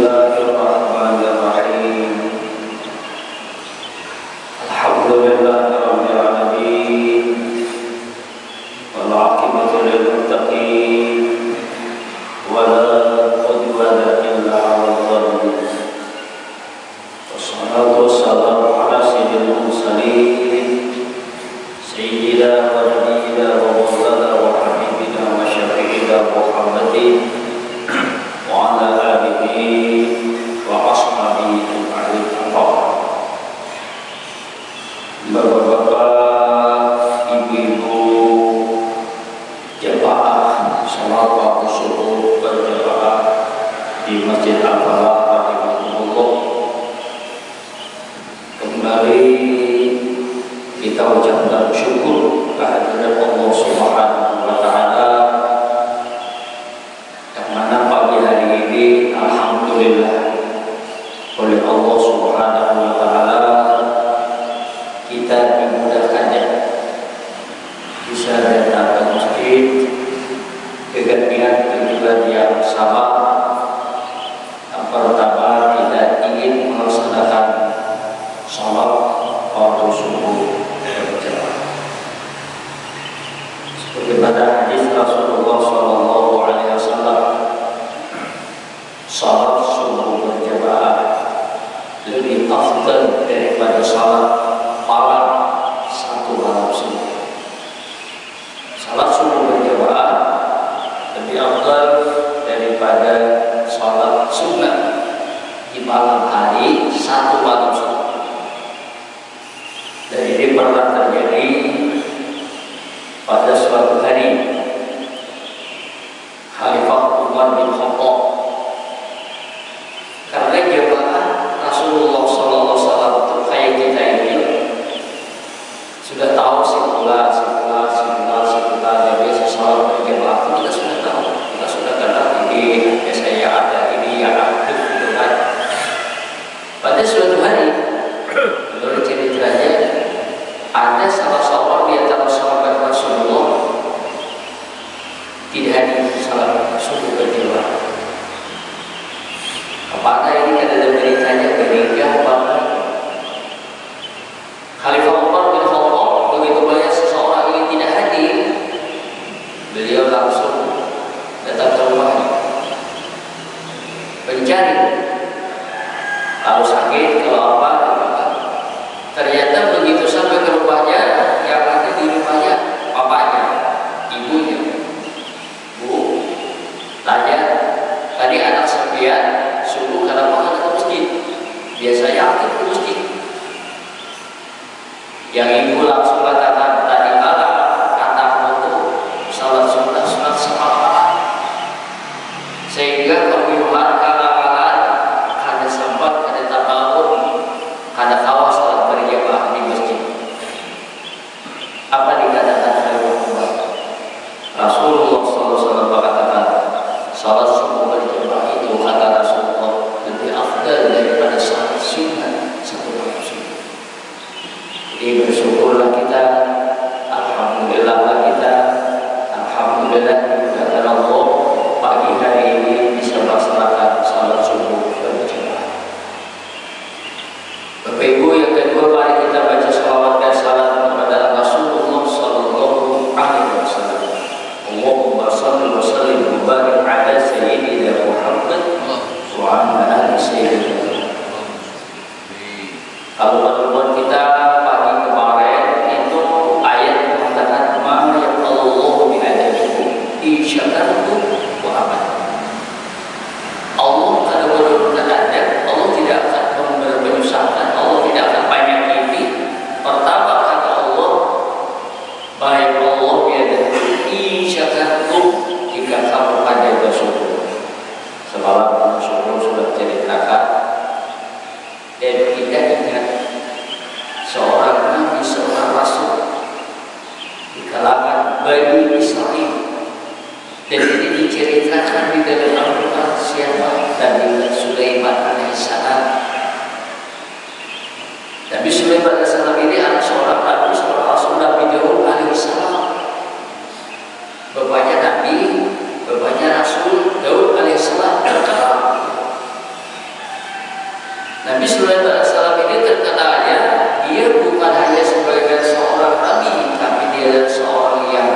Bismillahirrahmanirrahim. Alhamdulillahirabbil alamin. Wal 'aqibatu lil muttaqin. Wala udwana illa 'alal zalimin. Wassalatu wassalamu ala sayyidil mursalin. Sayyidina wa nabiyyina wa maulana wa habibina wa syafi'ina Muhammadin wa ala alihi wa ashabihi ajma'in. Bapak-bapak, ibu-ibu, jemaah salat waktu subuh berjamaah di Masjid Al-Falah rahimahumullah. Kembali kita ucapkan syukur kehadirat Allah Subhanahu wa taala, yang mana pagi hari ini alhamdulillah oleh Allah Subhanahu wa taala kita dimudahkannya bisa datang ke masjid dengan niat tujuan yang sama. Yang pertama, kita ingin melaksanakan salat waktu subuh berjamaah sebagaimana hadis Rasulullah SAW, salat subuh berjamaah lebih afdal daripada salat malam satu malam subuh. Salat subuh berjamaah lebih afdal daripada salat sunnah di malam hari satu malam subuh. Dan ini pernah terjadi pada suatu hari Khalifah Umar bin Khattab, karena jemaah Rasulullah SAW itu kayak kita ini sudah tahu sikulah dan biasa salat berjamaah itu kita sudah tahu, kita sudah kenal ini saya ada ini yang aktif gitu kan. Pada suatu hari menurut ceritanya ada salah seorang di antara sahabat Rasulullah tidak hadir salat subuh berjamaah. Apakah ini ada beritanya gereja apa? Khalifah Umar bin Khattab begitu banyak seseorang ini tidak hadir, beliau langsung datang ke rumahnya mencari, kalau sakit, kalau apa. Ternyata begitu sampai ke rumahnya, yang ada di rumahnya bapaknya, ibunya. Bu, tanya, tadi anak sampean subuh kenapa nggak ke masjid? Biasanya aktif ke masjid. Yang ibu langsung katakan, tadi malam anakmu tuh salat sunnah semalam, sehingga kebingungan kalah-kalah karena sempat, karena tabaun, karena kawas salat berjamaah di masjid. Apa dikatakan oleh Umar? Rasulullah SAW mengatakan salat subuh berjamaah itu kata Rasulullah lebih afdal daripada salat sunnah satu malam subuh. Jadi bersyukurlah kita, alhamdulillahlah kita, alhamdulillah dimudahkan Allah pagi hari ini bisa melaksanakan salat subuh berjamaah. Bapak Ibu, yang kedua, mari kita baca salawat dan salam kepada Rasulullah Sallallahu Alaihi Wasallam. Allahumma salli wa sallim wa barik ala sayyidina Muhammad wa ala ali sayyidina. Kalau menurut kita pagi kemarin itu ayat mengatakan ma yaqallahu bi adabikum insyakartum wa amantum. Allah kalau benar-benar adab, Allah tidak akan menyusahkan, Allah tidak akan banyak ini. Pertama kata Allah, baik Allah biada insyakartum, jika kamu pandai bersyukur. Semalam bersyukur sudah ceritakan, dan kita ingat seorang nabi, seorang rasul di kalangan Bani Israil, dan ini diceritakan di dalam Al-Quran siapa? Nabi Sulaiman alaihissalam. Nabi Sulaiman alaihissalam ini anak seorang nabi, seorang rasul, Nabi Daud alaihissalam. Bapaknya nabi, bapaknya rasul, Daud alaihissalam. Nabi Sulaiman alaihissalam ini terkenalnya dia bukan hanya sebagai seorang nabi, tapi dia adalah seorang yang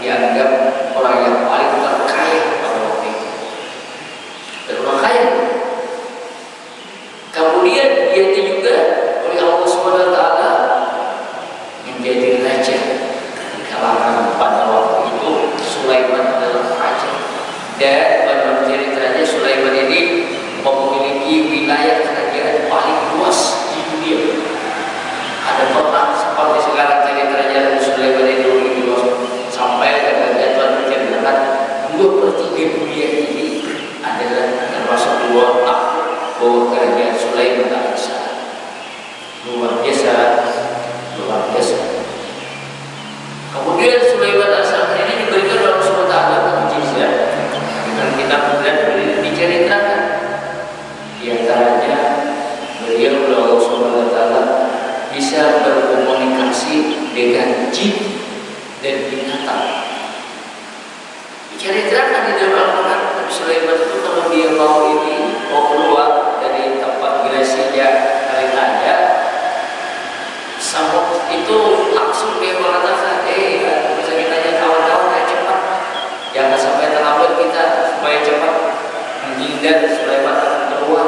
dianggap orang yang paling terkaya pada waktu itu. Dan orang kaya. Kemudian dia juga oleh Allah Subhanahu wa taala menjadi raja di kalangan pada waktu itu. Sulaiman adalah raja, dan pada ceritanya Sulaiman ini memiliki wilayah kerajaan paling luas di dunia. Ada pernah seperti sekarang ceritanya Nabi Sulaiman ini memiliki luas sampai kerajaan Tuhan menceritakan 2/3 dunia ini adalah termasuk 2 tahun bahwa kerajaan Sulaiman alaihissalam. Luar biasa, luar biasa. Kemudian Sulaiman alaihissalam ini diberikan oleh Allah Subhanahu wa taala mukjizat dengan kitab bulan diceritakan. Di antaranya beliau oleh Allah Subhanahu wa taala bisa berkomunikasi dengan jin dan binatang. Diceritakan di dalam Al-Quran, Nabi Sulaiman itu kalau dia mau keluar dari tempat wilayahnya keretanya, sampai itu langsung dia mengatakan, bisa kita tanya kawan-kawan yang cepat, jangan sampai terlambat kita supaya cepat menghindar Sulaiman akan keluar.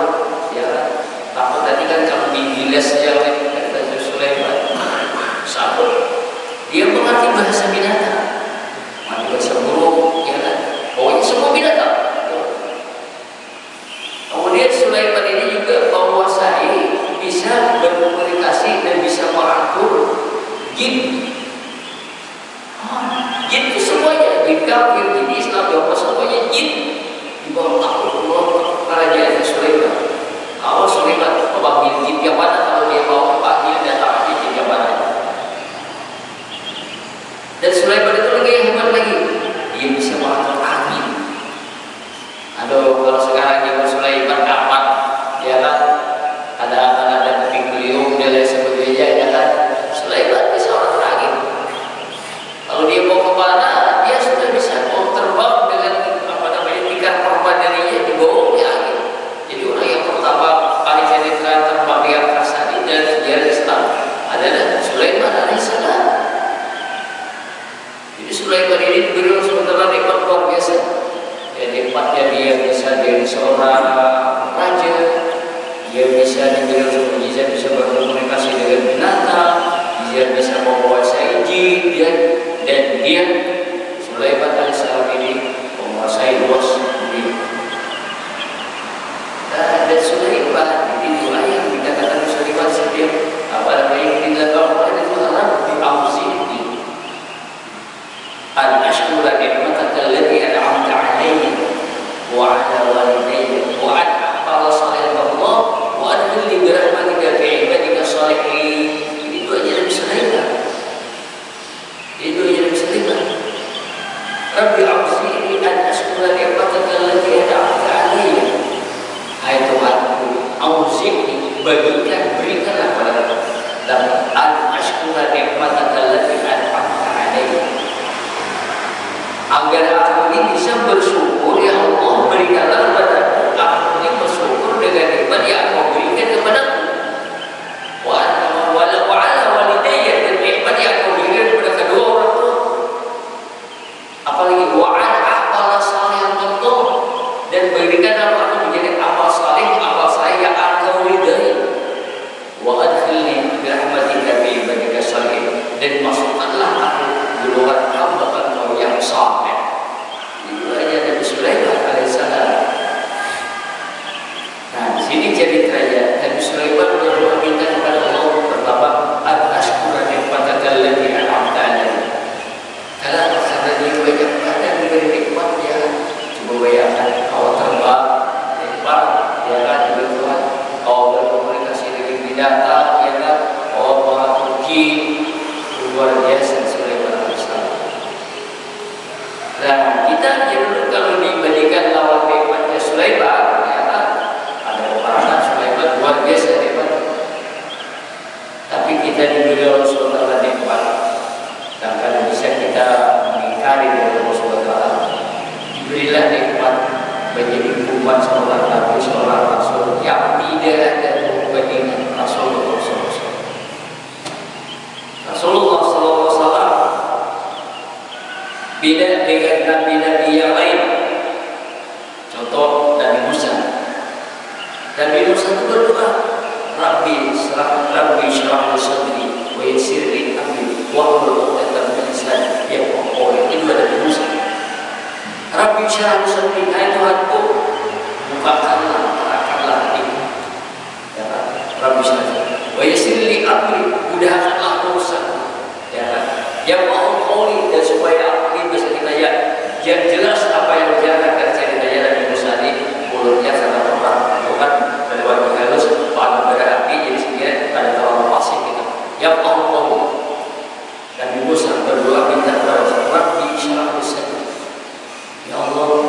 Ya, takut tadi kan kalau digilasnya oleh Sulaiman, sabut. Dia mengerti bahasa binatang, bahasa burung, ya kan? Pokoknya semua binatang. Kemudian Sulaiman ini juga menguasai, bisa berkomunikasi dan bisa merangkul jin. Jin itu semuanya, jin kafir, jin Islam, apa semuanya jin di bawah takluk kerajaan Sulaiman. Kalau Sulaiman memanggil jin yang mana, kalau dia mau panggil datang aja jin yang mana. Dan Sulaiman itu lagi yang hebat lagi, dia bisa mengatur angin. Aduh, kalau sekarang zaman Sulaiman kapan, ya kan? Ada keping beliung dan lain sebagainya, ya kan? Sulaiman bisa mengatur angin. Kalau dia mau kemana, dia sudah bisa mau terbang dengan tingkat perbadanannya di bawah angin. Jadi orang yang pertama kali jadi terbang di angkasa ini dan sejarah Islam adalah Sulaiman alaihissalam. Jadi Sulaiman ini diberi sementara nikmat luar biasa. Ya, nikmatnya dia bisa jadi seorang raja, dia bisa diberi mukjizat, bisa berkomunikasi dengan binatang, dia bisa menguasai jin, dan dia Sulaiman alaihissalam ini menguasai luas dunia. Dan Sulaiman ini itulah yang dikatakan Sulaiman setiap yang dilakukan itu adalah diawasi al-ashkura ni'mataka allati an'amta 'alayya wa 'ala walidayya wa an a'mala salihan Allah wa adkhilni bi rahmatika fi 'ibadika shalihin. Ini doanya Nabi Sulaiman. Ini doanya Nabi Sulaiman. Rabbi awzi'ni an ashkura ni'mataka allati an'amta 'alayya. Hai Tuhanku, awzi'ni, bagikan, berikanlah padaku dan an ashkura ni'mataka allati an'amta 'alayya, agar aku ini bisa bersyukur. Ya Allah, berikanlah padaku, aku ini bersyukur dengan nikmat yang Kau berikan kepadaku. Wa ala walidayya, dan nikmat yang Kau berikan kepada kedua orang tua. Apalagi wa an a'mala salihan Allah, dan berikanlah aku menjadi amal saleh yang Engkau ridai. Wa adkhilni bi rahmatika fi ibadika shalihin, dan masukkanlah aku golongan hamba-Mu yang saleh. Itu aja Nabi Sulaiman alaihissalam. Nah, di sini ceritanya Nabi Sulaiman berdoa minta kepada Allah pertama, "Ashkura ni'mataka allati an'amta 'alayya." Karena dia banyak banget diberi nikmatnya. Coba bayangkan kau terbang, nikmat, ya kan, juga Tuhan. Kau berkomunikasi dengan binatang, ya kan, kau mengatur jin, luar biasa Sulaiman alaihissalam. Nah, kita dulu kalau dibandingkan lawan nikmatnya Sulaiman, ya kan, ada peperangan Sulaiman luar biasa hebat. Tapi kita diberi oleh Allah nikmat, dan kalau bisa kita mengingkari dari Allah Subhanahu wa taala, diberilah nikmat menjadi umat seorang nabi, seorang rasul yang tidak ada Rabbi syrah li sadri, hai Tuhanku, bukakanlah, terangkanlah hatiku. Ya kan? Rabbi syrah li wa yassir li amri, mudahkanlah urusanku. Ya kan? Ya Allah qauli, dan supaya apa ini bisa kita yang jelas apa yang diajarkan ceritanya Nabi Musa di mulutnya sangat tepat. Itu kan melewati halus paling berapi, jadi sehingga ada terlalu pasif gitu. Ya Allah, Nabi Musa berdoa minta kepada Rabbi syrah li sadri, ya Allah,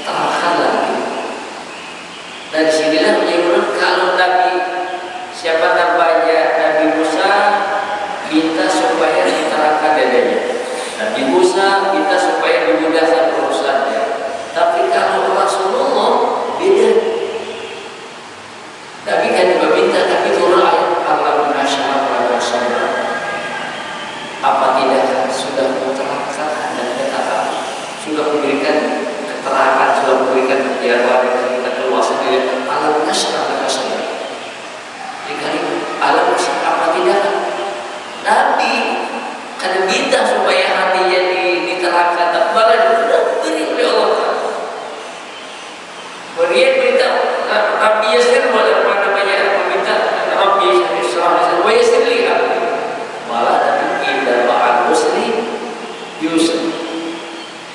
terangkanlah hatiku. Dan sinilah menyebutkan kalau Nabi siapa namanya Nabi Musa minta supaya diterangkan dadanya. Nabi Musa minta supaya dimudahkan urusannya. Tapi kalau Rasulullah beda. Nabi kan juga minta, tapi turun ayat Allah menasyar pada Rasulullah. Apa tidak sudah menerangkan dan katakan, sudah memberikan keterangan, sudah memberikan penjelasan yang kita keluasan dari Allah menasyar pada Rasulullah. Dikali Allah menasyar apa tidak? Nabi karena minta supaya hatinya diterangkan, tak malah diberi oleh Allah. Kemudian berita Rabbi yassir, apa namanya, meminta Rabbi yassir wa yassir li amri, malah Nabi inna ma'al usri yusra.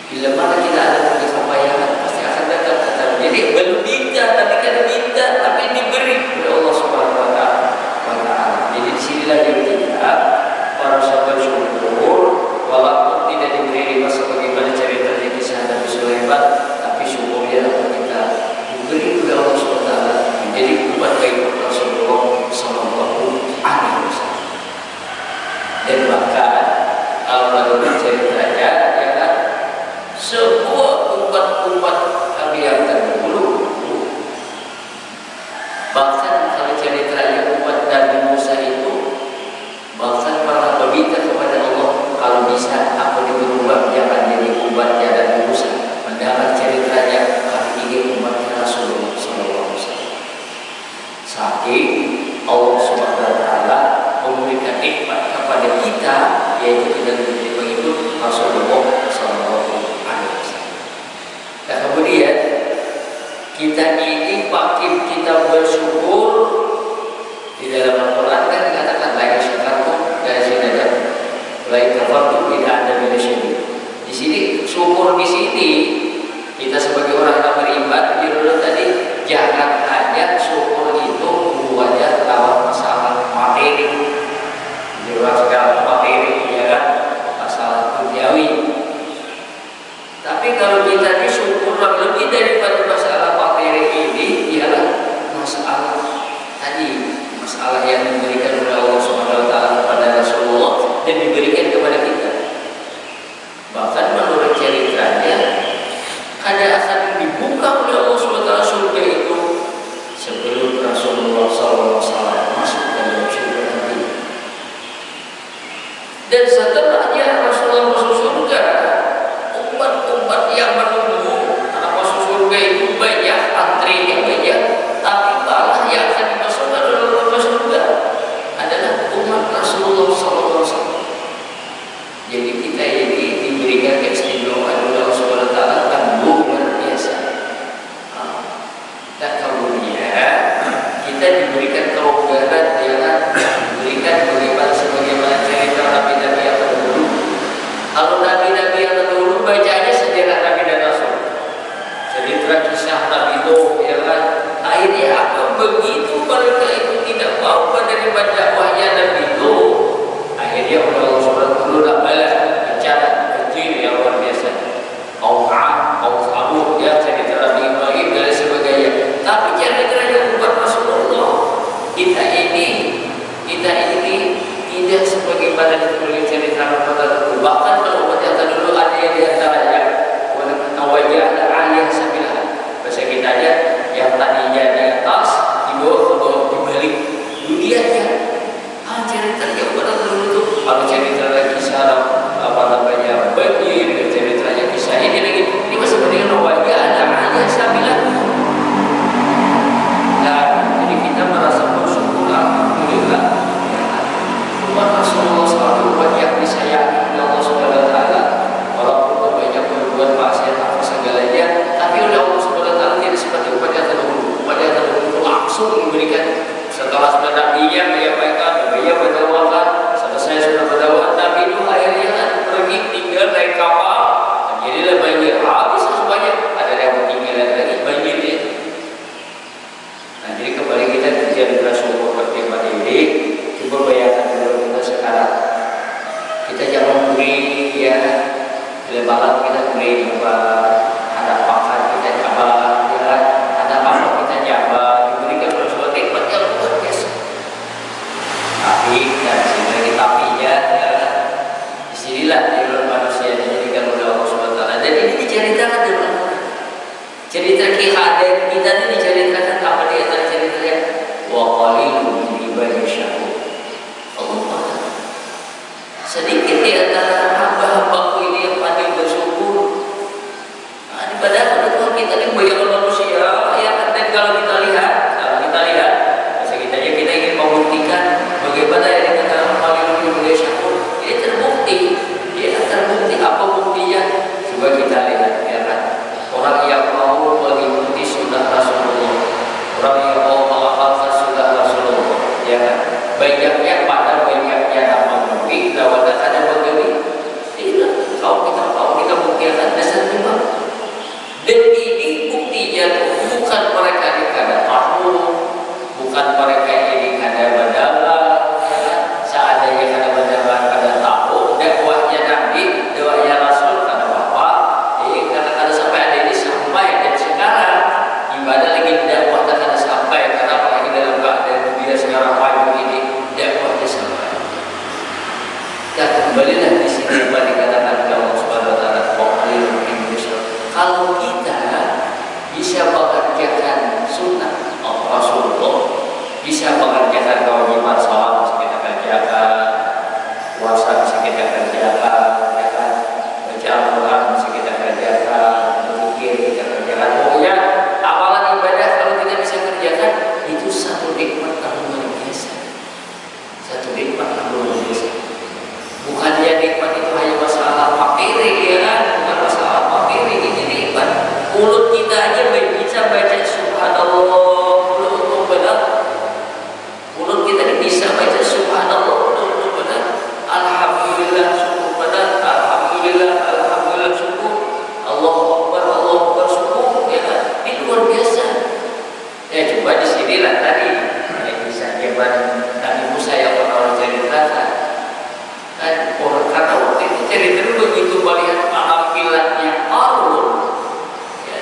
Bila mana kita ada kesabaran pasti akan datang kata. Jadi belum minta, tapi kan minta, tapi diberi oleh Allah Subhanahu wa taala. Jadi di sinilah dia kita para sahabat syukur, walaupun tidak diberi masa bagaimana cerita di kisah Nabi Sulaiman, tapi syukurnya kita diberi oleh Allah Subhanahu wa taala menjadi umat kehidupan Rasulullah sallallahu alaihi wasallam. Dan bahkan kalau menurut ceritanya, ya kan, semua umat-umat Nabi yang terdahulu, bahkan kalau ceritanya umat Nabi Musa itu bahkan pernah meminta kepada Allah, kalau bisa aku diubah jangan jadi umatnya Nabi Musa. Mendapat ceritanya kami ingin umatnya Rasulullah SAW. Saking Allah Subhanahu wa taala memberikan nikmat kepada kita, yaitu kita menjadi pengikut Rasulullah SAW. Dan kemudian kita ini makin kita bersyukur. Di dalam Al-Quran kan dikatakan lain syakartum dari sini ada lain kafartum tidak ada beda syukur. Di sini syukur di sini kita sebagai orang yang beriman dulu tadi jangan hanya syukur itu hubungannya lawan masalah materi, luar segala materi, ya kan, masalah duniawi. Tapi kalau kita disyukur lebih daripada masalah materi ini ialah masalah tadi, masalah yang diberikan oleh Allah Subhanahu wa taala kepada Rasulullah dan diberikan kepada kita. Bahkan menurut ceritanya ada akan dibuka oleh Allah Subhanahu wa taala surga itu sebelum Rasulullah SAW masuk dalam surga nanti. Dan setelahnya Rasulullah masuk surga, umat-umat yang menunggu masuk surga itu banyak, antrinya banyak, tapi malah yang akan dimasukkan dalam surga adalah umat Rasulullah SAW. Jadi kita ini diberikan keistimewaan oleh Allah Subhanahu wa taala yang luar biasa. Dan kemudian kita diberikan kerogaran, diberikan sebagaimana cerita nabi-nabi yang terdahulu. Kalau nabi-nabi yang terdahulu bacanya sejarah nabi dan rasul, cerita kisah Nabi Nuh, ya kan, Ceritakan dengan Al-Quran. Cerita keadaan kita ini diceritakan apa di antara ceritanya? Wa qalilun min ibadiy syakur. Allah Ta'ala. Sedikit di antara hamba-hambaku ini yang pandai bersyukur. Nah, padahal Tuhan kita ini banyak manusia yang kalau kita lihat, masa kita ingin membuktikan bagaimana yang dikatakan qalilun min ibadiy syakur. Ini terbukti. Apa buktinya? Coba kita lihat ya kan. Orang yang mau mengikuti sunnah Rasulullah, orang yang mau mengamalkan sunnah Rasulullah, ya kan? Banyaknya pada banyaknya nama mungkin, lawan ada begini. Tidak, kalau kita buktikan dasar cuma. Dan ini buktinya bukan mereka ini kada tahu, bukan mereka ini kada berdala, seadanya kada berdala, kada tahu, dakwahnya Nabi, dakwahnya Rasul. Ibadah lagi dakwah tak ada sampai. Kenapa lagi dalam keadaan dia sekarang maju ini dakwahnya sampai. Dan kembalilah di sini apa dikatakan Allah Subhanahu Wa Taala kalau kita bisa mengerjakan sunnah Rasulullah, bisa mengerjakan kewajiban salat bisa kita kerjakan, puasa bisa kita kerjakan, baca Al-Quran bisa kita kerjakan, berzikir kita kerjakan, pokoknya amalan ibadah kalau kita bisa kerjakan itu satu nikmat yang luar biasa. Satu nikmat yang luar biasa. Bukan dia nikmat itu hanya masalah fakir ya kan? Bukan masalah fakir ini nikmat. Mulut kita aja bisa baca subhanallah untuk benar. Mulut kita ini bisa baca subhanallah untuk benar. Alhamdulillah syukur benar. Alhamdulillah syukur. Allahu Akbar syukur ya kan? Luar biasa. Ya coba di sinilah tadi bisa zaman Nabi Musa yang pernah ceritakan. Kan orang kata waktu itu cerita begitu melihat penampilannya Harun, ya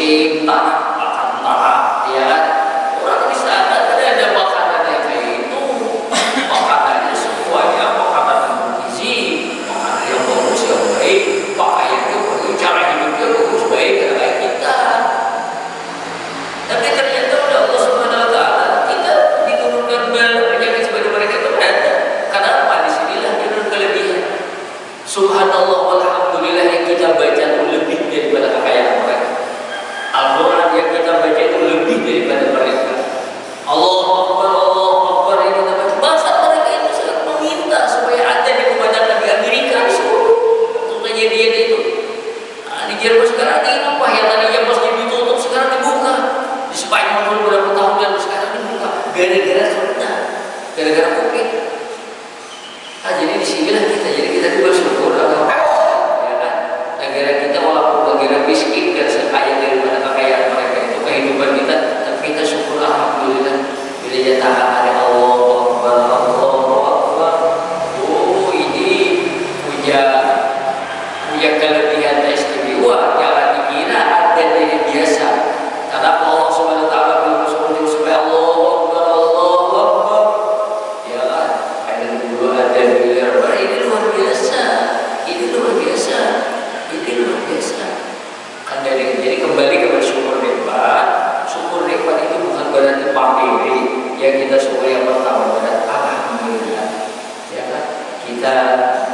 musim tanah akan tanah, ya kan? Orang di sana ada makanan yang kayak itu, makanannya semuanya makanan yang gizi, makanan yang bagus yang baik, pakaiannya bagus, cara hidupnya bagus baik kayak kita. Tapi ternyata udah Allah Subhanahu Wa Taala kita diturunkan penyakit seperti mereka itu ada. Kenapa? Disinilah kita kelebihan. Subhanallah walhamdulillah yang kita baca itu lebih daripada kekayaan mereka. Al-Quran yang kita baca itu lebih daripada mereka. Allahu Akbar yang kita baca. Bangsa mereka itu sangat meminta supaya ada di kebanyakan di Amerika di seluruh untuk kejadian itu. Nah, di Jerman sekarang ini apa yang tadinya masjid ditutup sekarang dibuka. Di Spanyol pun beberapa tahun lalu sekarang dibuka. Gara-gara corona, gara-gara COVID. Nah, jadi disinilah kita itu bersyukur agama, ya kan? Negara kita walaupun negara miskin dan sekaya daripada kekayaan mereka itu kehidupan kita, tapi kita syukur alhamdulillah bila jatahan ada Allahu Akbar. Oh, ini punya kelebihan istimewa yang dikira ada dari biasa. Karena Allah Subhanahu Wa Taala berfirman supaya Allahu Akbar, ya kan? Ada dulu ada miliar. Ini luar biasa. Kan jadi kembali kepada syukur nikmat. Syukur nikmat itu bukan berarti pamrih. Yang kita syukur yang pertama berarti alhamdulillah. Ya kan? Kita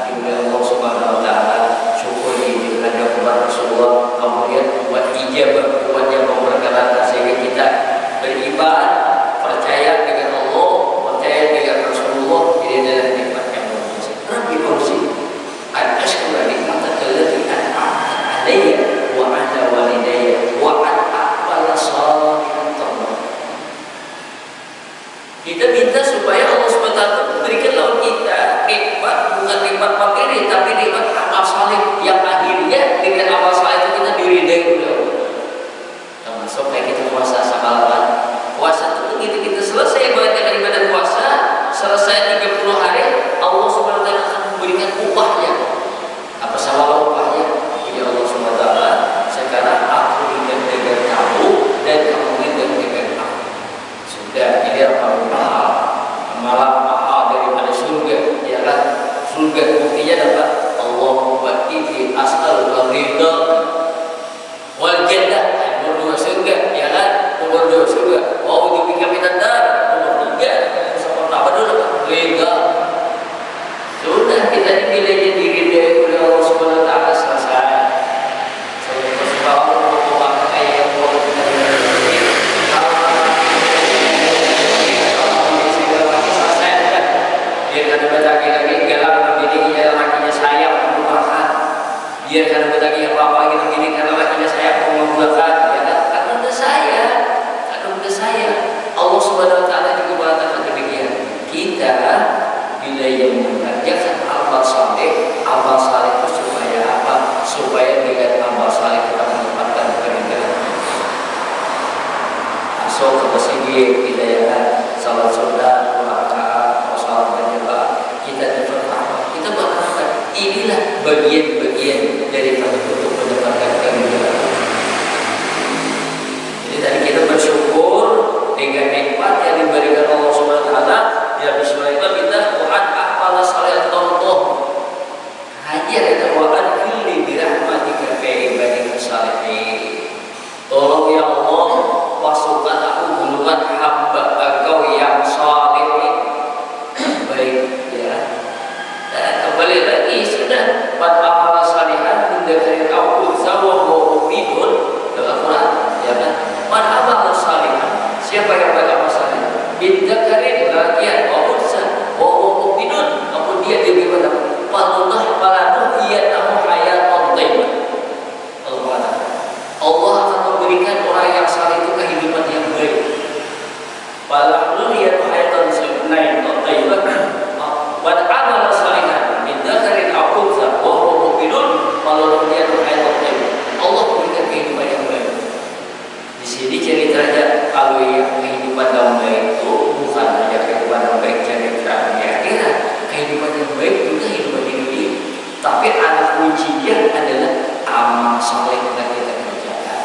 dimuliakan Allah Subhanahu Wa Taala. Syukur ini ada kepada Rasulullah. Kemudian buat ijabah, buat yang memperkenalkan sehingga kita beribadah, percaya dengan Allah, percaya dengan Rasulullah. Ini adalah nikmat yang luar biasa. Rabbi Fauzi, al-ashkura nikmatan allati an'amta alayya wa ala walidayya wa an aqbala salihan tawbah. Kita minta supaya Allah SWT memberikan lawan kita nikmat, bukan nikmat materi, tapi nikmat amal saleh yang akhirnya dengan amal saleh itu kita diridai oleh Allah. Termasuk kayak kita puasa semalam. Puasa itu begitu kita selesai mengerjakan ibadah puasa, selesai 30 hari, Allah SWT akan memberikan upahnya. Apa sama upahnya? Ya Allah SWT, sekarang aku hidup dengan kamu dan kamu hidup dengan aku. Sudah, ini amal mahal, mahal daripada surga. Ya kan? Surga buktinya dapat Allahumma inni as'aluka ridha wal jannah. Nomor 2 surga, ya kan? Nomor 2 surga. Wa a'udzubika minan nar. Nomor 3 sama apa dulu? Ridha. Sudah kita dipilih diri dari Allah Subhanahu Wa Taala selesai. Sebab Allah ayat Allah kita dia kan lagi gelap begini ya lakinya saya membukakan. Dia kan lagi apa gitu gini karena lakinya saya membukakan. Ya kan? Karena udah saya. Allah Subhanahu Wa Taala juga mengatakan demikian. Kita bila yang mengerjakan amal saleh itu supaya apa? Supaya dengan amal saleh kita mendapatkan keridhaan. Asal ke sini kita ya salat sunat, rakaat, salat berjamaah, kita dapat apa? Kita berharap inilah bagian-bagian daripada untuk mendapatkan keridhaan. Jadi tadi kita bersyukur dengan nikmat yang diberikan Allah Subhanahu Wa Taala. Ya bismillah kita Quran apalah salih contoh hanya ada Quran kulli bi rahmatika fi ibadika salihin. Tolong ya Allah masukkan aku golongan hamba Engkau yang saleh. Baik ya. Dan kembali lagi sudah pada apalah salihan mendengar kau sawah mu'minun dalam Quran ya kan. Man amal salihan, siapa yang beramal saleh? Bidakarin bagian wawusan wawuminun, kemudian dia bagaimana? Palunuh ia tahu hayatan taibah. Allah akan memberikan orang yang saleh itu kehidupan yang baik. Palunuh ia tahu hayatan taibah. Wan amal salihan bidakarin wawusan wawuminun, palunuh ia tahu hayatan taibah. Allah memberikan kehidupan yang baik. Di sini ceritanya kalau yang kehidupan yang baik itu bukan hanya kehidupan yang baik cerita di akhirat, kehidupan yang baik juga kehidupan di dunia. Tapi anak kuncinya adalah amal saleh yang kita kerjakan.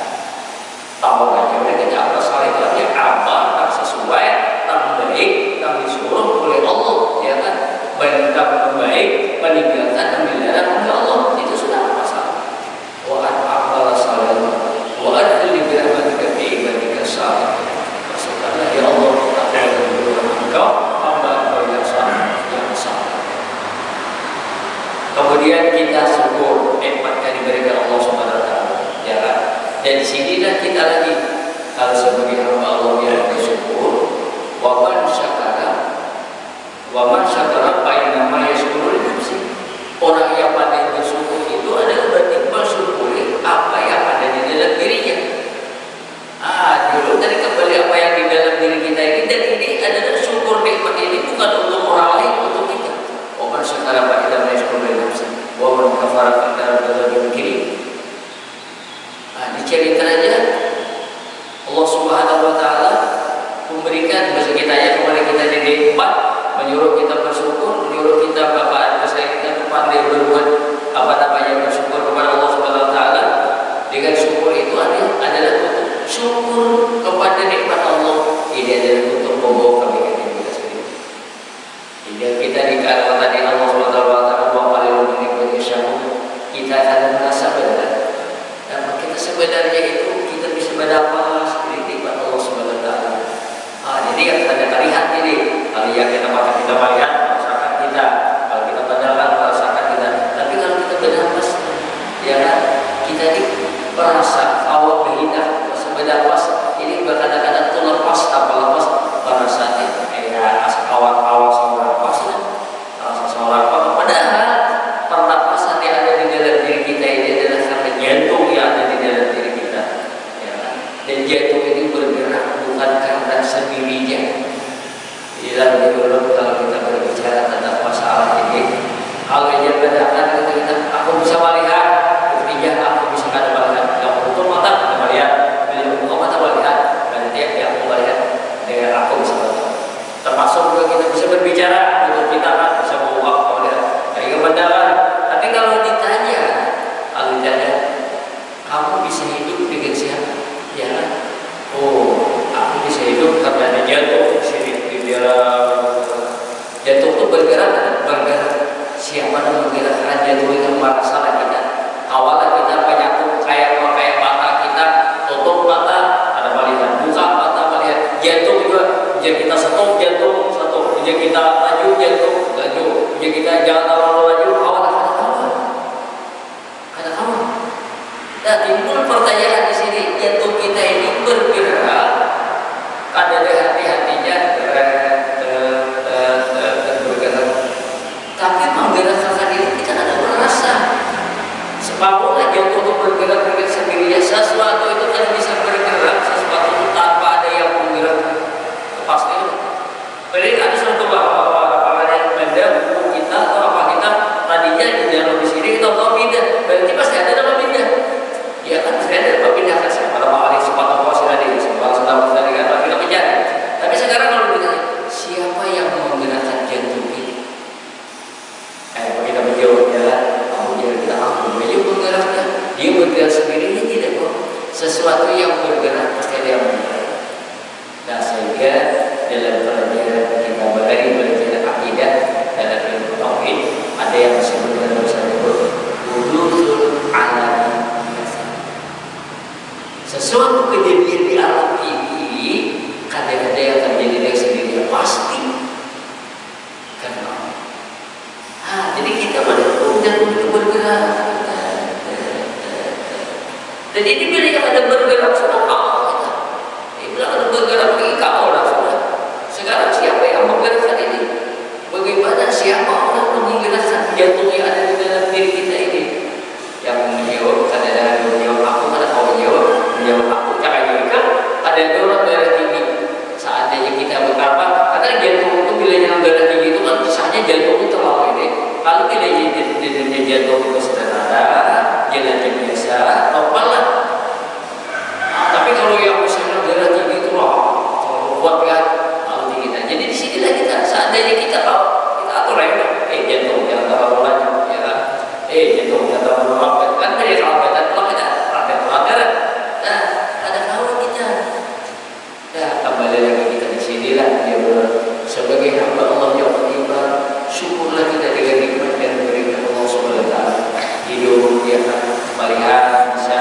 sinilah kita lagi kalau sebagai hamba Allah yang bersyukur. Wa man syakara fa innama yashkuru li nafsi. Orang yang pandai bersyukur itu adalah berarti bersyukuri apa yang ada di dalam dirinya. Dulu dari kembali apa yang di dalam diri kita ini, dan ini adalah syukur nikmat ini bukan untuk orang lain, untuk kita. Wa man syakara fa innama yashkuru li nafsi wa man kafara fa inna dicerita aja Allah Subhanahu wa taala memberikan bagi kita ya, kepada kita jadi empat, menyuruh kita bersyukur, menyuruh kita kita pandai berbuat bersyukur kepada Allah Subhanahu wa taala. Dengan syukur itu adalah untuk syukur kepada nikmat Allah. Ini adalah untuk membawa kebaikan kita sendiri. Jadi kita dikatakan tadi Allah Subhanahu wa taala bahwa kita akan merasa benar. Dan kita sebenarnya itu kita bisa mendapat nikmat Allah Subhanahu wa taala. Jadi yang kita lihat ini, kalau yang kita melihat merasakan kita, kalau kita mendengar merasakan kita. Tapi kalau kita bernafas, ya kan, kita ini merasa awal berhidah, bernafas ini berkata-kata itu lepas, apa lepas perasaannya, awal seorang lepas kan, seorang apa. Padahal pernapasan yang ada di dalam diri kita ini adalah karena jantung yang ada di dalam diri kita, ya kan? Dan jantung ini bergerak bukan karena sendirinya. Di dalam dulu kalau kita berbicara tentang masalah ini, kalau dia bedakan kita, aku bisa melihat, ketiga aku bisa kada melihat, yang betul mata kita melihat, bila buka mata melihat, dan tiap yang aku melihat dengan aku bisa melihat. Termasuk juga kita bisa berbicara, untuk kita kan bisa buka melihat, dari kebenaran. Tapi kalau ditanya, kamu bisa hidup dengan siapa? Ya kan? Aku bisa hidup karena ada jantung di sini. Jantung itu bergerak. Siapa yang menggerakkan jantung itu masalah kita. Awalnya kita penyakit kayak mata kita, tutup mata ada melihat, buka mata melihat. Jantung juga, jika kita stop jantung satu, jika kita maju jantung maju, jika kita jangan terlalu maju, awalnya kada kamu. Nah, timbul pertanyaan di sini, jantung kita ini bergerak, ada hati-hatinya bergerak. Tapi menggerakkan ini kita ada merasa. Sebabnya jantung itu bergerak dengan sendirinya. Sesuatu itu kan bisa bergerak, sesuatu itu tanpa ada yang menggerak. Pasti. Jadi ada suatu apa yang benda kita atau apa kita tadinya di dalam di sini kita tahu pindah. Berarti pasti ada dalam pindah. Ya kan, saya ada berpindahkan pada balik sepatu kuasa tadi, sepatu tadi kan kita mencari. Tapi sekarang kalau ditanya, siapa yang menggerakkan jantung ini? Kita menjawab jalan, kita dia bergeraknya, dia bergerak sendirinya tidak kok. Sesuatu yang bergerak pasti ada yang bergerak. Nah, sehingga dalam pelajaran kita belajar akidah dalam ilmu tauhid ada yang disebut dengan wudusul alami. Sesuatu kejadian di alam ini kadang-kadang yang terjadi dari sendirinya pasti karena jadi kita dan untuk bergerak. Dan ini bila yang ada bergerak sudah kau kita. Bila ada bergerak lagi kau lah sudah. Sekarang siapa yang menggerakkan ini? Bagaimana siapa orang menggerakkan jantung yang ada di dalam diri kita ini? Yang menjawab kadang-kadang menjawab aku, kadang kau menjawab aku. Jangan juga ada orang darah tinggi. Seandainya kita berkata, karena jantung itu bila yang darah tinggi itu kan misalnya jantung itu terlalu ini. Kalau bila jantung itu sederhana, jalannya biasa, normal lah. Tapi kalau yang misalnya darah tinggi itu terlalu kuat kan, terlalu tinggi. Nah, jadi di sinilah kita, seandainya kita tahu, kita atur remeh. Jantung jangan terlalu lanjut, ya kan? Jantung jangan terlalu lambat. Kan dari lambatan kalau kita lambat. Nah, ada tahu kita. Nah, kembali lagi kita di sinilah dia sebagai hamba Allah yang beriman, syukurlah kita dengan nikmat yang diberikan Allah Subhanahu wa taala. Hidup, ya kan, melihat, bisa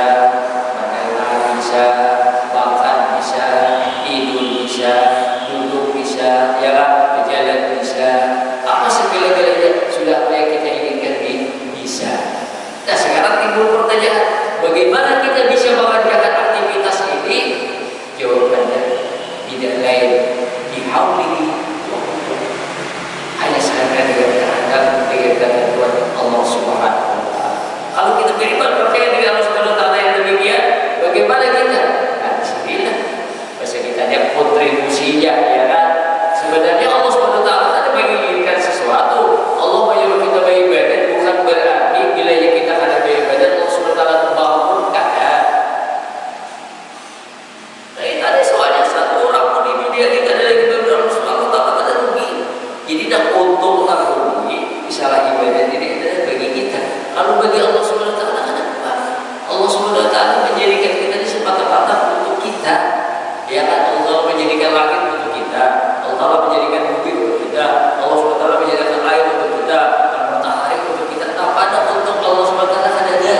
Ya kan, Allah menjadikan langit untuk kita, Allah menjadikan bumi untuk kita, Allah SWT menjadikan air untuk kita, dan matahari untuk kita. Tak pada untuk Allah SWT kan ada.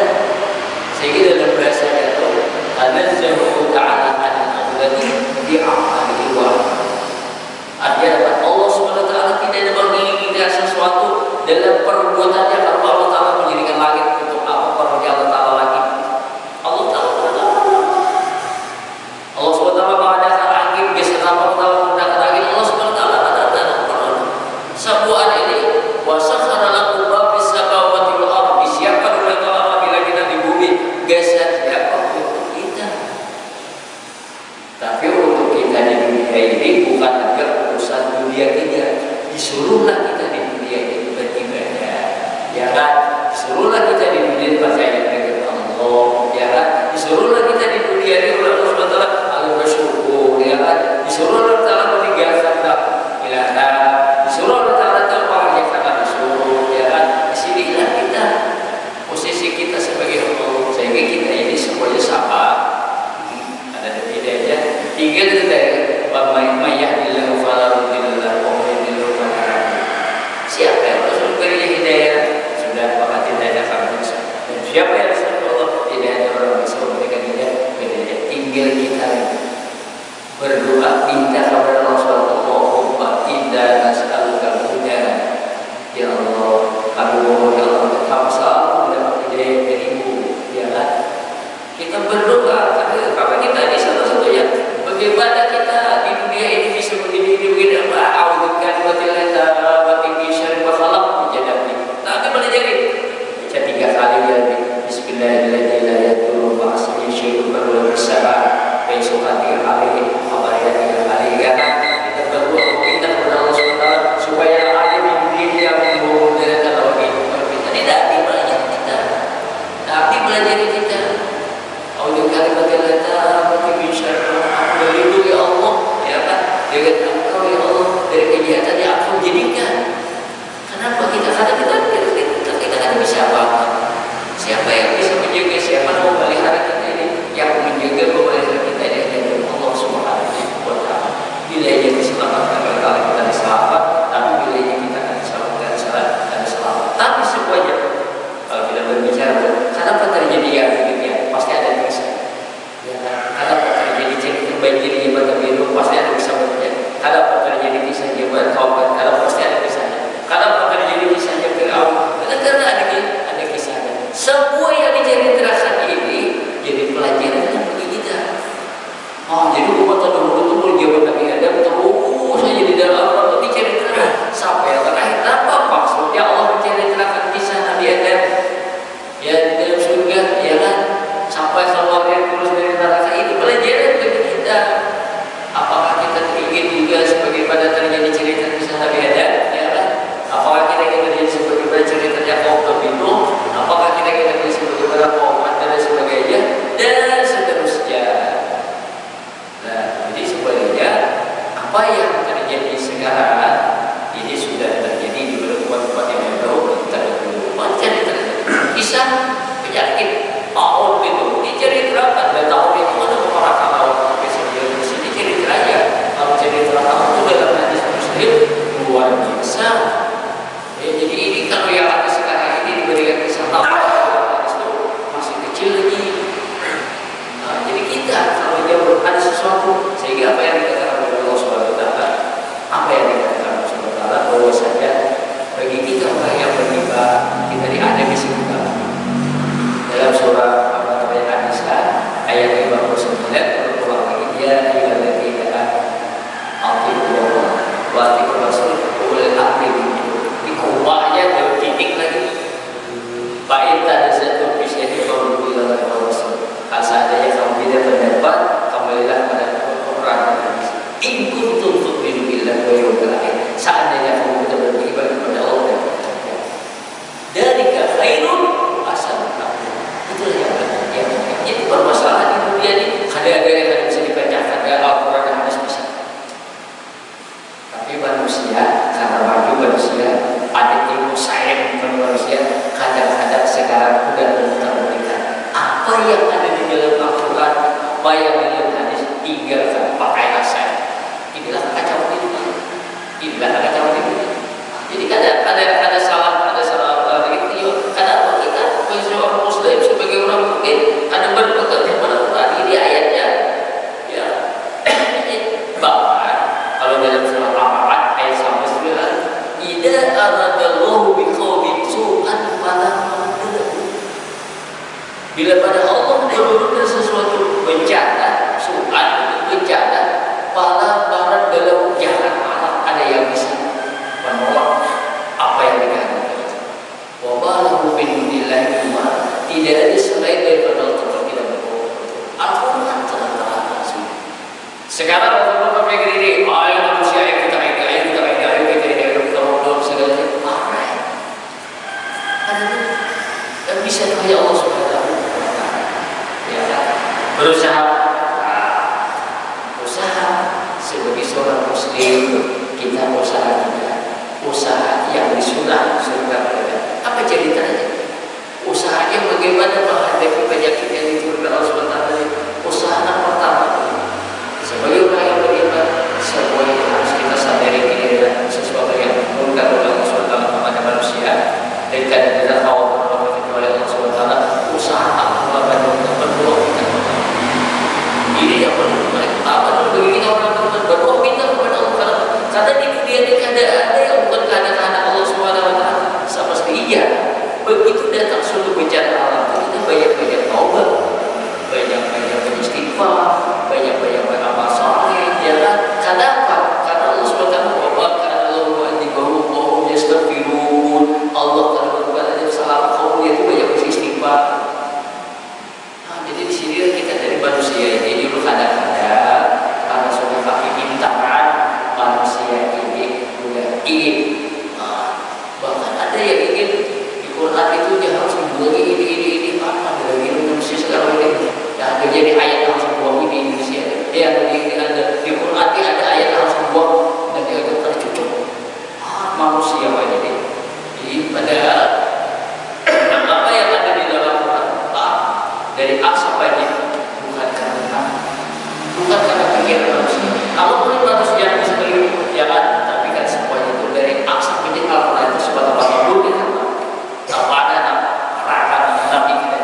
Sehingga dalam bahasanya itu tanazzahu ta'ala al-aqdati bi'amalihi wa artinya dapat Allah SWT tidak ada bagi kita sesuatu dalam perbuatannya. Kalau Allah Ta'ala menjadikan langit untuk apa perbuatan Allah Ta'ala lagi? Allah Ta'ala Allah SWT mengadakan angin, geser Allah Ta'ala mengadakan angin, Allah SWT ada sebuah ini wasakhara lakum ma fis samawati wal ardi, disiapkan oleh Allah bila kita di bumi geser siapa untuk kita. Tapi untuk kita di dunia ini bukan agar urusan dunia kita, disuruhlah kita di dunia ini beribadah, ya kan? Disuruhlah kita di dunia percaya dengan Allah, ya kan? Disuruhlah kita di dunia ini oleh Allah SWT agar bersyukur, ya kan? Disuruh Allah Ta'ala meninggalkan ilaha, disuruh Allah Ta'ala mengerjakan disuruh, ya kan? Disinilah kita posisi kita sebagai Allah, sehingga kita ini semuanya sama. Ada bedanya. Tinggal kita mayyahdillahu fala mudilla lahu wa may yudlil fala hadiya. Siapa yang Rasul beri hidayah sudah maka tidak ada kamu bisa. Dan siapa yang disebut Allah tidak ada orang bisa memberikan hidayah. Tinggal kita berdoa minta kepada Allah Allahumma inna nas'aluka al-huda. Ya Allah, kami mohon ya Allah kami selalu mendapat hidayah darimu, ya kan? Kita berdoa karena kita di satu-satunya bagaimana kita di dunia ini bisa begini a'udzubika min syarri ma khalaq menjadi. Tapi boleh jadi baca 3 kali ya bismillahirrahmanirrahim la yadurru ma asmihi syai'un wa bersama besok 3 kali kabarnya 3 kali ya kan. Kita berdoa minta kepada Allah SWT supaya ada di dunia yang memudahkan kita tidak belajar kita, tapi belajar kita. A'udzubika min syarri ma khalaq, berlindung ya Allah, ya kan, dengan Engkau ya Allah dari kejahatan yang aku jadikan. Kenapa kita? Karena kita kan bisa apa? Siapa yang bisa menjaga? Siapa yang memelihara kita ini? Yang menjaga memelihara kita ini adalah Allah Subhanahu wa Ta'ala. Bila ia diselamatkan, kalau kita diselamat, tapi bila ia kita akan diselamatkan, dan selamat. Tapi semuanya kalau kita berbicara, kenapa terjadi yang demikian? Pasti ada kisah. Ya kan? Kenapa terjadi cerita banjir di Jembatan Biru? Pasti ada kisahnya. Kenapa terjadi kisah Jembatan Taubat? Kenapa pasti ada kisahnya. Kenapa terjadi kisahnya Fir'aun? Karena ada kisahnya. Semua yang diceritakan ini jadi pelajaran bagi kita. Oh, jadi umat dahulu itu berjabat Nabi Adam terus saja di dalam Al-Quran diceritakan sampai yang terakhir. Apa maksudnya Allah menceritakan kisah Nabi Adam ya dalam surga, ya kan? Sampai keluarnya terus dari neraka, ini pelajaran bagi kita. Apakah kita ingin juga sebagaimana terjadi cerita kisah Nabi Adam, ya kan? Apakah kita ingin terjadi sebagaimana ceritanya kaum Nabi Nuh? Apakah kita ingin terjadi sebagaimana kaum Ad dan sebagainya dan seterusnya? Nah, jadi sebenarnya apa yang terjadi sekarang ini sudah terjadi di beberapa tempat yang baru terdahulu. Macam kisah penyakit tahun itu diceritakan, dan tahun itu ada beberapa tahun sampai sebelum di sini ceritanya. Kalau cerita tahun itu dalam hadis Muslim luar biasa. Ya, jadi ini kalau yang ada sekarang ini diberikan kisah tahun hadis itu masih kecil lagi. Nah, jadi kita kalau jauh ada sesuatu sehingga apa yang dikatakan oleh Allah Subhanahu wa Ta'ala, apa yang dikatakan Allah Subhanahu wa Ta'ala bahwa saja bagi kita orang yang beriman kita diadami sebuah dalam surah An-Nisa ayat 59 berulang lagi dia dikatakan atiqullah wa atiqur rasul ulil amri di kubahnya dalam titik lagi ba'in tadazatu bisyai'in fa'udzubillah wa rasul. Kalau seandainya kamu tidak pendapat, kembalilah pada Al-Quran dan hadis. In kuntum tu'minu billahi wa yawmil akhir. Seandainya kamu tidak beriman kepada Allah dan percaya. Dzalika khairun hasanun. Itulah yang benar. Jadi permasalahan di dunia ini ada yang bisa dibacakan dari Al-Quran dan hadis bisa. Tapi manusia karena maju manusia ada ilmu sains manusia kadang-kadang sekarang sudah menemukan apa yang ada di dalam Al-Quran, apa yang di dalam hadis tinggalkan. Sekarang orang berpikir ini, ayo manusia, ayo kita ini, ayo kita ini, ayo kita ini, ayo kita ngobrol segala macam. Marah. Dan bisa kaya Allah Subhanahu wa Ta'ala. Ya, berusaha sebagai seorang muslim, kita usaha juga usaha yang disunah surga berada. Apa ceritanya? Usahanya bagaimana menghadapi penyakit yang diturunkan Allah Subhanahu wa Ta'ala. Usaha pertama sebagai orang yang beriman, semua itu harus kita sadari ini adalah sesuatu yang diturunkan oleh Allah Subhanahu wa Ta'ala kepada manusia, dan tidak tahu oleh Allah Subhanahu wa Ta'ala. Usaha apa untuk berdoa kita. Ini yang perlu bagi kita orang berdoa kita kepada Allah, karena di keadaan ada yang bukan keadaan Allah Subhanahu wa Ta'ala. Sama seperti iya, begitu datang suatu bencana alam, kita banyak-banyak taubat, banyak-banyak beristighfar, banyak-banyak beramal saleh. Ya kan? Kenapa? Karena Allah Subhanahu wa Ta'ala bahkan Allah wa yastaghfirun. Allah kalau berbuat ada salah kaum dia itu banyak beristighfar. Nah, jadi di sini kita dari manusia ini dulu kadang-kadang karena sudah kaki pintaran, manusia ini juga ingin. Bahkan ada yang ingin di Quran itu dia harus membuang ini apa lagi manusia sekarang ini. Dan jadi ayat harus membuang ini Indonesia. Ada di Quran ada ayat harus membuang dan dia akan tercucuk. Manusia banyak ini. Jadi padahal apa yang ada di dalam Quran dari asal banyak bukan karena pikiran manusia. Kalau boleh manusia bisa beli ya kan, tapi kan semuanya itu dari asal penting Al-Quran itu sebagai apapun ya kan. Apa ada rakan tapi kita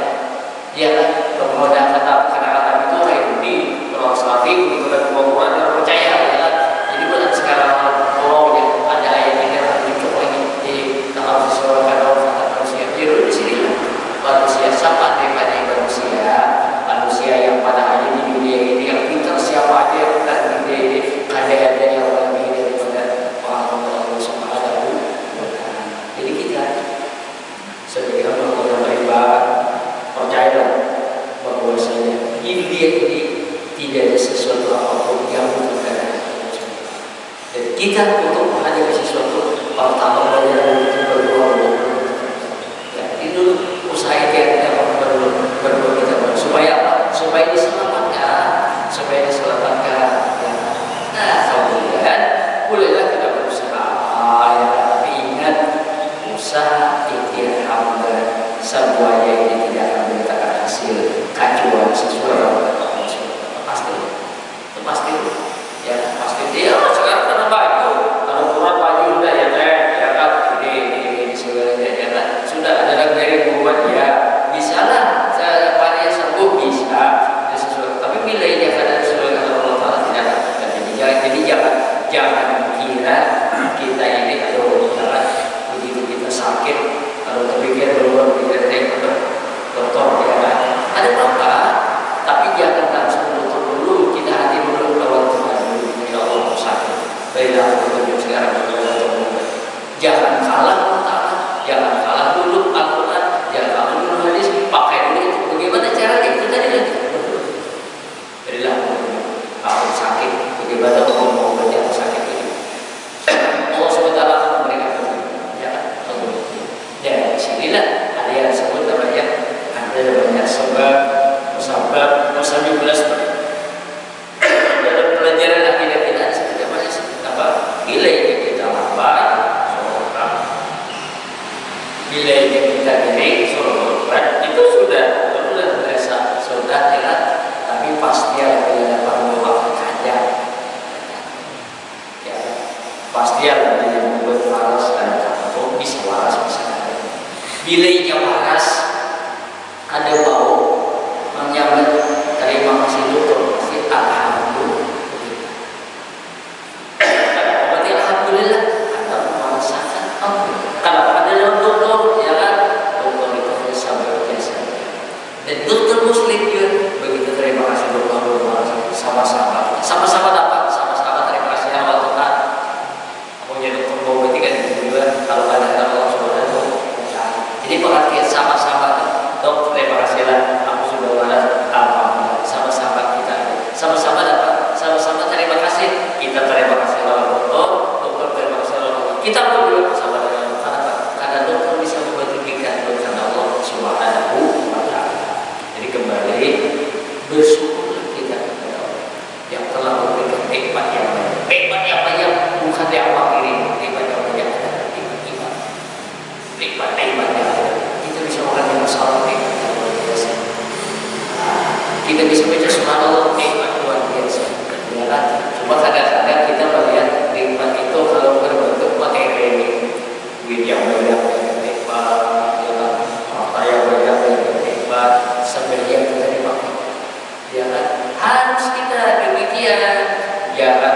ya kan, kemudian kata-kata itu Yahudi, orang Salafi itu dan Quran yang percaya ya kan. Jadi bukan sekarang kalau ya ada ayat ini yang dicucuk lagi, jadi tak harus disuarakan orang manusia. Jadi di sini manusia siapa daripada manusia yang pada hari di dunia ini yang pintar siapa aja yang pintar di dunia ini, ada yang lebih daripada Allah Subhanahu wa Ta'ala. Jadi kita sebagai orang yang beribadah percayalah bahwasanya di dunia ini tidak ada sesuatu apapun yang bukan dari Allah. Dan kita untuk menghadapi sesuatu pertama belajar untuk berdoa. Ya, itu usaha kita berdoa kita supaya apa? Supaya diselamatkan, ya. Nah, kemudian bolehlah kita berusaha. Ya, tapi ingat usaha ikhtiar hamba semuanya ini tidak akan mendatangkan hasil kecuali sesuai yang pasti ya pasti dia sekarang karena baju kalau kurang baju udah ya kan ini sebenarnya ya kan sudah ada dari buat ya bisa lah saya pada sembuh bisa sesuai, tapi bila ini akan sesuai dengan Allah Ta'ala tidak akan terjadi. Jadi jangan kira kita ini kalau begitu kita sakit kalau terpikir keluar pikir dokter ya kan ada apa, tapi jangan langsung dokter dulu, kita hati dulu lawan Tuhan dulu. Ya Allah sakit baiklah aku sekarang jangan kalah Ta'ala, jangan kalah dulu Al-Quran, jangan kalah dulu hadis, pakai dulu bagaimana caranya itu tadi lagi berilah aku sakit bagaimana mau berjalan sakit ini Allah SWT akan memberikan ya disinilah ada yang disebut namanya sebab dalam pelajaran akidah kita seperti apa bila ini kita lambat bila ini kita diri itu sudah berasa sudah ya, tapi pasti ada yang dapat ya pasti ada yang membuat waras dan atau bisa waras misalnya bilainya waras ada bau menyambut terima kasih dokter pasti alhamdulillah berarti alhamdulillah ada merasakan kalau ada dokter ya kan dokter itu sabar biasa dan dokter muslim juga begitu terima kasih dokter sama-sama dapat sama-sama terima kasih Allah Tuhan. Jadi dokter berarti kan juga kalau ada Allah Subhanahu wa Ta'ala. Jadi pengertian sama-sama dok terima kasihlah aku sudah waras alhamdulillah sama-sama kita sama-sama dapat sama-sama Kita terima kasih kepada dokter, dokter terima kasih kepada Allah. Kita pun juga bersama dengan dokter, karena dokter bisa membantu kita karena Allah Subhanahu wa Ta'ala. Jadi kembali bersyukurlah kita kepada Allah yang telah memberikan nikmat yang banyak. Nikmat yang banyak bukan yang ini, nikmat yang banyak adalah nikmat iman. Nikmat yang ada. Kita bisa orang yang salah nikmat yang luar biasa. Kita bisa baca subhanallah, nikmat luar biasa. Ya kan? Cuma kadang-kadang kita melihat nikmat itu kalau berbentuk materi, duit yang banyak nikmat, ya kan? Harta yang banyak nikmat, sebenarnya kita dipakai. Ya kan? Harus kita demikian. Ya kan?